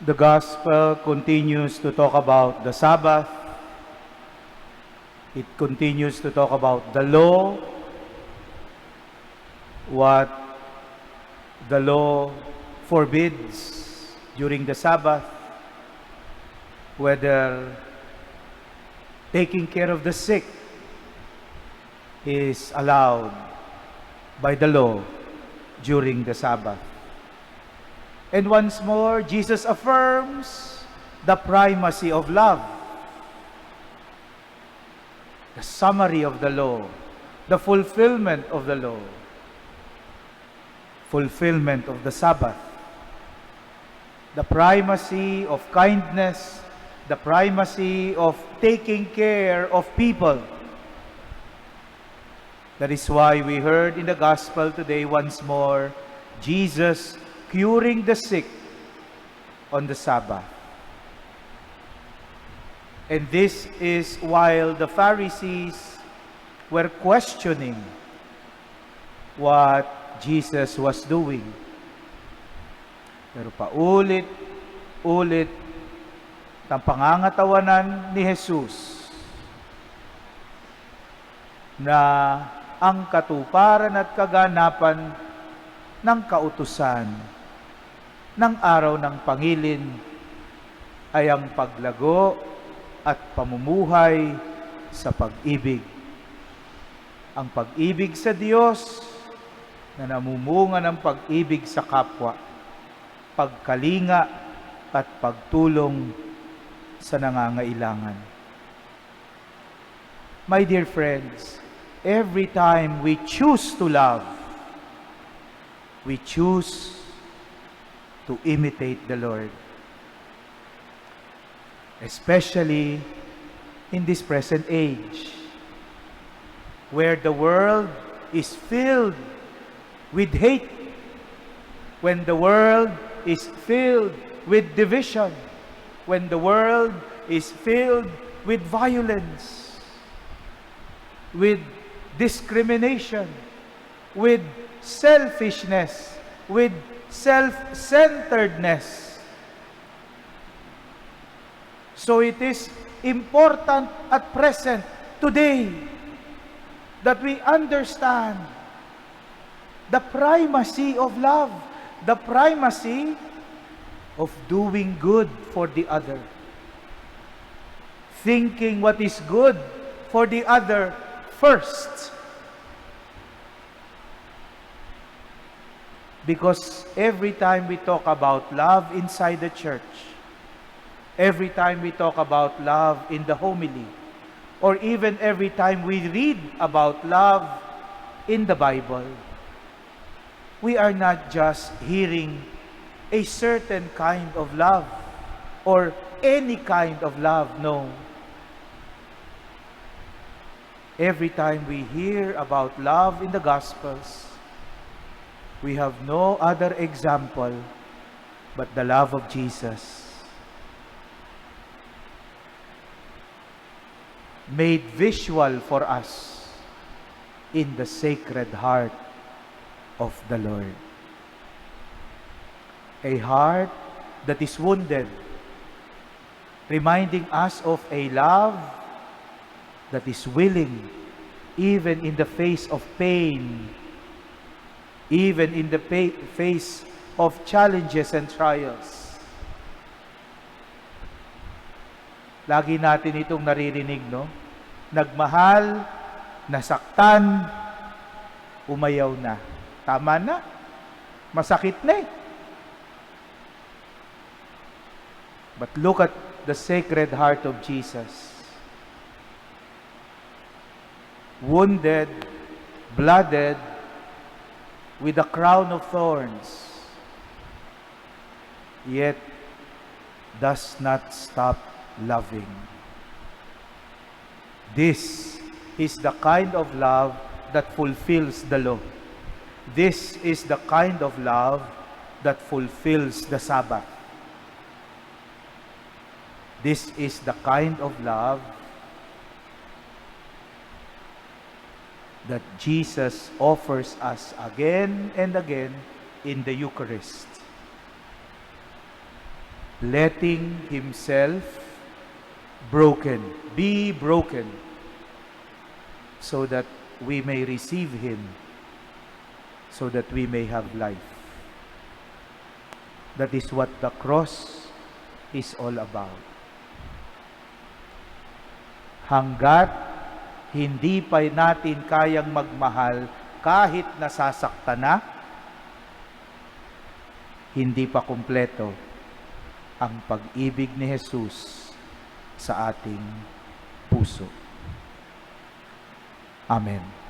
The Gospel continues to talk about the Sabbath. It continues to talk about the law, what the law forbids during the Sabbath, whether taking care of the sick is allowed by the law during the Sabbath. And once more, Jesus affirms the primacy of love, the summary of the law, the fulfillment of the law, fulfillment of the Sabbath, the primacy of kindness, the primacy of taking care of people. That is why we heard in the Gospel today once more, Jesus curing the sick on the Sabbath. And this is while the Pharisees were questioning what Jesus was doing. Pero paulit-ulit ang pangangatawanan ni Jesus na ang katuparan at kaganapan ng kautusan ng araw ng pangilin ay ang paglago at pamumuhay sa pag-ibig. Ang pag-ibig sa Diyos na namumunga ng pag-ibig sa kapwa, pagkalinga at pagtulong sa nangangailangan. My dear friends, every time we choose to love, we choose to imitate the Lord. Especially in this present age, where the world is filled with hate, when the world is filled with division, when the world is filled with violence, with discrimination, with selfishness, with self-centeredness. So it is important at present, today, that we understand the primacy of love, the primacy of doing good for the other, thinking what is good for the other first. Because every time we talk about love inside the church, every time we talk about love in the homily, or even every time we read about love in the Bible, we are not just hearing a certain kind of love or any kind of love, no. Every time we hear about love in the Gospels, we have no other example but the love of Jesus, made visual for us in the Sacred Heart of the Lord. A heart that is wounded, reminding us of a love that is willing, even in the face of pain, even in the face of challenges and trials. Lagi natin itong naririnig, no? Nagmahal, nasaktan, umayaw na. Tama na. Masakit na eh. But look at the Sacred Heart of Jesus. Wounded, blooded, with a crown of thorns, yet does not stop loving. This is the kind of love that fulfills the law. This is the kind of love that fulfills the Sabbath. This is the kind of love that Jesus offers us again and again in the Eucharist. letting Himself be broken, so that we may receive Him, so that we may have life. That is what the cross is all about. Hanggat hindi pa natin kayang magmahal kahit nasasaktan na, hindi pa kumpleto ang pag-ibig ni Jesus sa ating puso. Amen.